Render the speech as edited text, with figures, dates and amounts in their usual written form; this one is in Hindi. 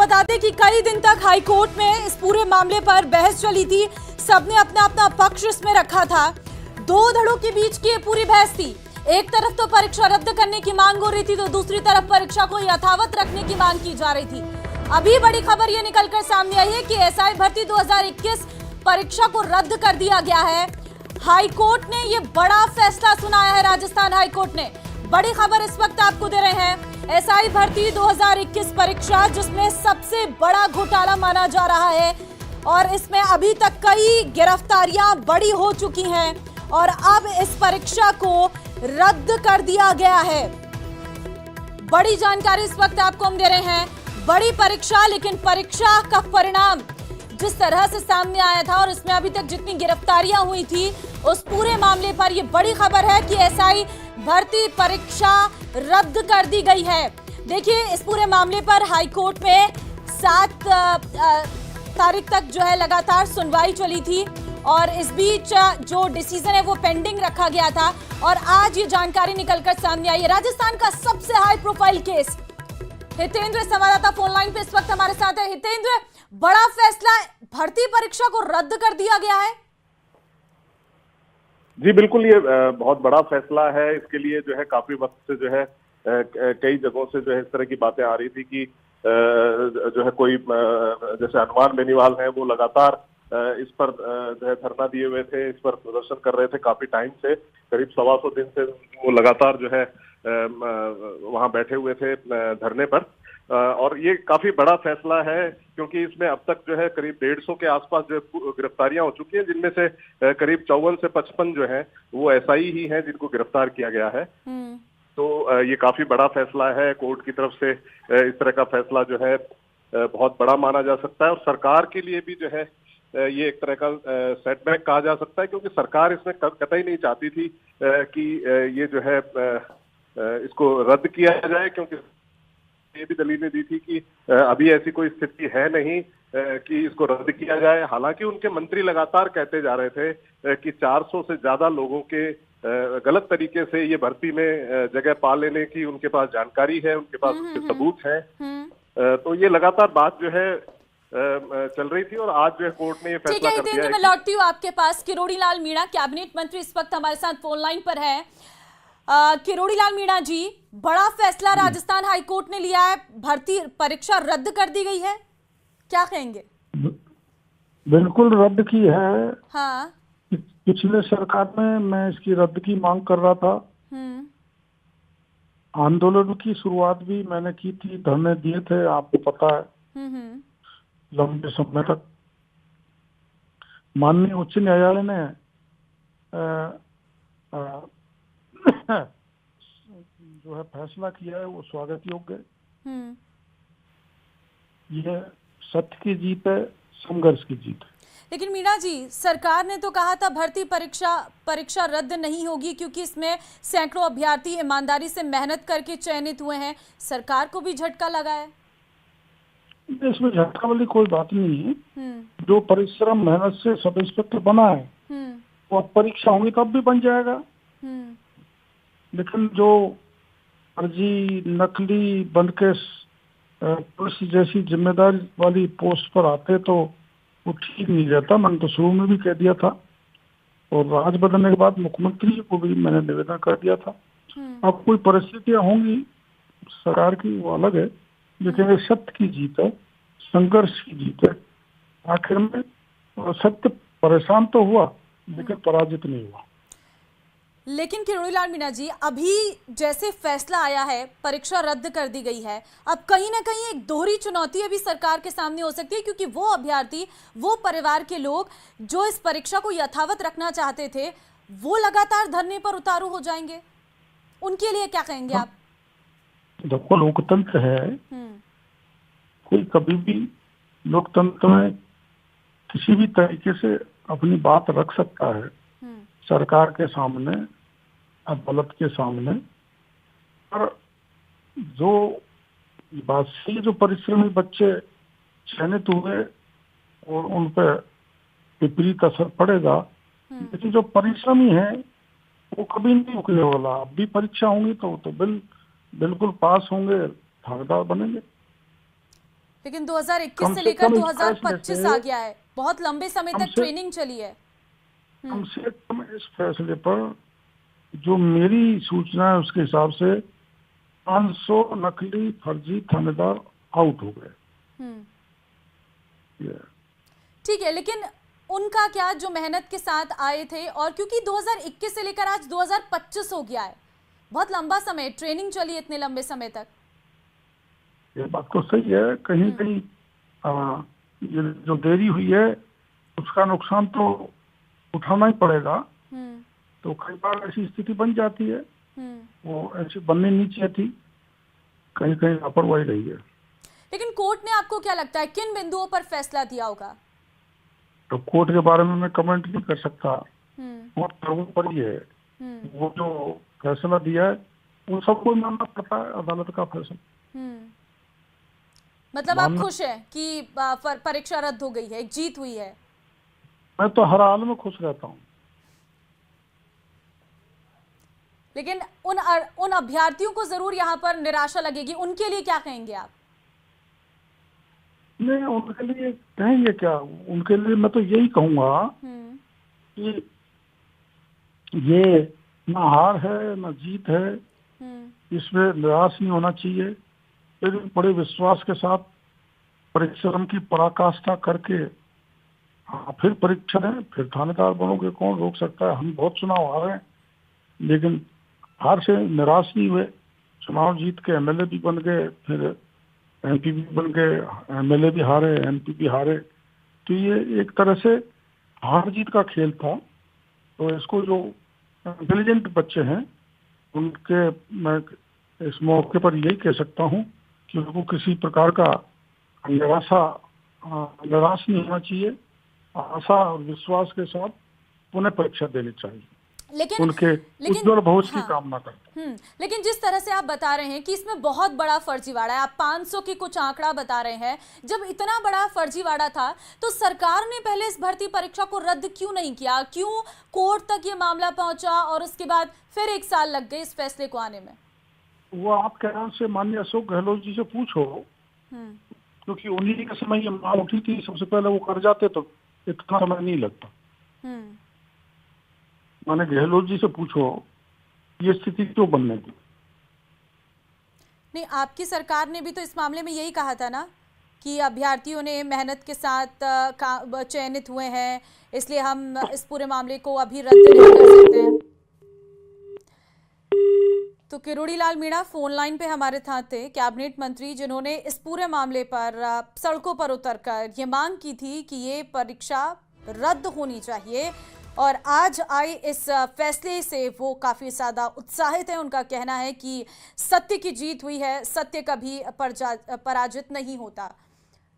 बता दें कि कई दिन तक हाई कोर्ट में इस पूरे मामले पर बहस चली थी। सबने अपना अपना पक्ष इसमें रखा था। दो धड़ों के बीच की ये पूरी बहस थी। एक तरफ तो परीक्षा रद्द करने की मांग हो रही थी, तो दूसरी तरफ परीक्षा को यथावत रखने की मांग की जा रही थी। अभी बड़ी खबर ये निकलकर सामने आई है कि एसआई भर्ती 2021 परीक्षा को रद्द कर दिया गया है। हाई कोर्ट ने ये बड़ा फैसला सुनाया है। राजस्थान हाई कोर्ट ने बड़ी खबर इस वक्त आपको दे रहे हैं। एसआई भर्ती 2021 परीक्षा, जिसमें सबसे बड़ा घोटाला माना जा रहा है और इसमें अभी तक कई गिरफ्तारियां बड़ी हो चुकी हैं और अब इस परीक्षा को रद्द कर दिया गया है। बड़ी जानकारी इस वक्त आपको हम दे रहे हैं। बड़ी परीक्षा, लेकिन परीक्षा का परिणाम जिस तरह से सामने आया था और इसमें अभी तक जितनी गिरफ्तारियां हुई थी, उस पूरे मामले पर यह बड़ी खबर है कि एसआई भर्ती परीक्षा रद्द कर दी गई है। देखिए, इस पूरे मामले पर हाई कोर्ट में 7 तारीख तक जो है लगातार सुनवाई चली थी और इस बीच जो डिसीजन है वो पेंडिंग रखा गया था और आज ये जानकारी निकलकर सामने आई है। राजस्थान का सबसे हाई प्रोफाइल केस। हितेंद्र संवाददाता फोन लाइन पे इस वक्त हमारे साथ है। हितेंद्र, बड़ा फैसला, भर्ती परीक्षा को रद्द कर दिया गया है। जी बिल्कुल, ये बहुत बड़ा फैसला है। इसके लिए जो है काफी वक्त से जो है कई जगहों से जो है इस तरह की बातें आ रही थी कि जो है कोई जैसे हनुमान बेनीवाल है, वो लगातार इस पर जो है धरना दिए हुए थे, इस पर प्रदर्शन कर रहे थे काफी टाइम से। करीब 125 दिन से वो लगातार जो है वहां बैठे हुए थे धरने पर। और ये काफी बड़ा फैसला है क्योंकि इसमें अब तक जो है करीब 150 के आसपास जो गिरफ्तारियां हो चुकी हैं, जिनमें से करीब 54 से 55 जो है वो एसआई ही हैं जिनको गिरफ्तार किया गया है। तो ये काफी बड़ा फैसला है। कोर्ट की तरफ से इस तरह का फैसला जो है बहुत बड़ा माना जा सकता है और सरकार के लिए भी जो है ये एक तरह का सेटबैक कहा जा सकता है, क्योंकि सरकार इसमें कतई नहीं चाहती थी कि ये जो है इसको रद्द किया जाए, क्योंकि ये भी दलीलें दी थी कि अभी ऐसी कोई स्थिति है नहीं कि इसको रद्द किया जाए। हालांकि उनके मंत्री लगातार कहते जा रहे थे कि 400 से ज्यादा लोगों के गलत तरीके से ये भर्ती में जगह पा लेने की उनके पास जानकारी है, उनके पास उसके सबूत हैं। तो ये लगातार बात जो है चल रही थी और आज जो है कोर्ट ने ये फैसला कर दिया है। मैं लौटती हूँ आपके पास। किरोड़ी लाल मीणा, कैबिनेट मंत्री, इस वक्त हमारे साथ फोन लाइन पर है। किरोड़ी लाल मीणा जी, बड़ा फैसला राजस्थान हाई कोर्ट ने लिया है, भर्ती परीक्षा रद्द कर दी गई है, क्या कहेंगे? बिल्कुल रद्द की है। हाँ, पिछले सरकार में मैं इसकी रद्द की मांग कर रहा था। आंदोलन की शुरुआत भी मैंने की थी, धरने दिए थे, आपको पता है, लंबे समय तक। माननीय उच्च न्यायालय ने जो है फैसला किया है वो स्वागत योग्य है। यह सत्य की जीत है, संघर्ष की जीत है। लेकिन मीणा जी, सरकार ने तो कहा था भर्ती परीक्षा रद्द नहीं होगी क्योंकि इसमें सैकड़ों अभ्यर्थी ईमानदारी से मेहनत करके चयनित हुए हैं। सरकार को भी झटका लगा है। इसमें झटका वाली कोई बात नहीं है। जो परिश्रम मेहनत से सब इंस्पेक्टर बना है वो परीक्षा होंगी तब भी बन जाएगा। लेकिन जो फर्जी नकली बन के पुलिस जैसी जिम्मेदारी वाली पोस्ट पर आते तो वो ठीक नहीं रहता। मैंने तो शुरू में भी कह दिया था और राज बदलने के बाद मुख्यमंत्री को भी मैंने निवेदन कर दिया था। अब कोई परिस्थितियां होंगी सरकार की, वो अलग है, लेकिन ये सत्य की जीत है, संघर्ष की जीत है। आखिर में सत्य परेशान तो हुआ लेकिन पराजित नहीं हुआ। लेकिन किरोड़ी लाल मीणा जी, अभी जैसे फैसला आया है, परीक्षा रद्द कर दी गई है, अब कहीं ना कहीं एक दोहरी चुनौती अभी सरकार के सामने हो सकती है, क्योंकि वो अभ्यर्थी, वो परिवार के लोग जो इस परीक्षा को यथावत रखना चाहते थे, वो लगातार धरने पर उतारू हो जाएंगे। उनके लिए क्या कहेंगे आप? देखो, लोकतंत्र है, कोई कभी भी लोकतंत्र में किसी भी तरीके से अपनी बात रख सकता है, सरकार के सामने, अदालत के सामने। और जो बात से जो परिश्रमी बच्चे चयनित हुए और उन पर विपरीत असर पड़ेगा, लेकिन जो परिश्रमी है वो कभी नहीं रुकने वाला। अब भी परीक्षा होंगी तो बिल्कुल पास होंगे, हकदार बनेंगे। लेकिन 2021 कम से से लेकर कम इस 2025 फैसले आ से गया है, बहुत लंबे समय कम तक से ट्रेनिंग चली है। कम से कम इस फैसले पर जो मेरी सूचना है उसके हिसाब से 500 नकली फर्जी थानेदार आउट हो गए। ये ठीक है, लेकिन उनका क्या जो मेहनत के साथ आए थे, और क्योंकि 2021 से लेकर आज 2025 हो गया है, बहुत लंबा समय ट्रेनिंग चली इतने लंबे समय तक। ये बात तो सही है, कहीं कहीं ये जो देरी हुई है उसका नुकसान तो उठाना ही पड़ेगा। तो कई बार ऐसी स्थिति बन जाती है, वो ऐसी बननी नहीं चाहिए थी, कहीं कहीं लापरवाही रही है। लेकिन कोर्ट ने आपको क्या लगता है किन बिंदुओं पर फैसला दिया होगा? तो कोर्ट के बारे में मैं कमेंट नहीं कर सकता, कोर्ट लोगों पर ही है। वो जो फैसला दिया है वो सबको मानना पड़ता है, अदालत का फैसला। मतलब आप खुश हैं कि परीक्षा रद्द हो गई है, एक जीत हुई है? मैं तो हर हाल में खुश रहता हूँ। लेकिन उन अभ्यर्थियों को जरूर यहाँ पर निराशा लगेगी, उनके लिए क्या कहेंगे आप? नहीं, उनके लिए कहेंगे क्या, उनके लिए मैं तो यही कहूँगा कि ये ना हार है ना जीत है, इसमें निराश नहीं होना चाहिए। फिर बड़े विश्वास के साथ परिश्रम की पराकाष्ठा करके फिर परीक्षा दें, फिर थानेदार बनोगे, कौन रोक सकता है। हम बहुत चुनाव हारे हैं, लेकिन हार से निराश नहीं हुए। चुनाव जीत के एमएलए भी बन गए, फिर एमपी भी बन गए, एमएलए भी हारे, एमपी भी हारे। तो ये एक तरह से हार जीत का खेल था। तो इसको जो इंटेलिजेंट बच्चे हैं उनके, मैं इस मौके पर यही कह सकता हूँ कि उनको किसी प्रकार का निराश नहीं होना चाहिए, आशा और विश्वास के साथ पुनः परीक्षा देनी चाहिए। लेकिन उनके उज्जवल भविष्य की कामना करते हैं। लेकिन जिस तरह से आप बता रहे हैं कि इसमें बहुत बड़ा फर्जीवाड़ा है, आप 500 की कुछ आंकड़ा बता रहे हैं, जब इतना बड़ा फर्जीवाड़ा था तो सरकार ने पहले इस भर्ती परीक्षा को रद्द क्यों नहीं किया? क्यों कोर्ट तक ये मामला पहुंचा और उसके बाद फिर 1 साल लग गए इस फैसले को आने में? वो आपके नाम से माननीय अशोक गहलोत जी से पूछो, क्योंकि उन्हीं के समय ये मांग उठी थी, सबसे पहले वो कर जाते तो इतना समय नहीं लगता। माने गहलोत जी से पूछो ये स्थिति क्यों बनने दी। नहीं, आपकी सरकार ने भी तो इस मामले में यही कहा था ना कि अभ्यर्थियों ने मेहनत के साथ चयनित हुए हैं, इसलिए हम इस पूरे मामले को अभी रद्द नहीं कर सकते हैं। तो किरोड़ी लाल मीणा फोन लाइन पे हमारे साथ थे, कैबिनेट मंत्री, जिन्होंने इस पूरे मामले पर सड़कों पर उतरकर ये मांग की थी कि ये परीक्षा रद्द होनी चाहिए। और आज आए इस फैसले से वो काफ़ी ज़्यादा उत्साहित है। उनका कहना है कि सत्य की जीत हुई है, सत्य कभी पराजित नहीं होता।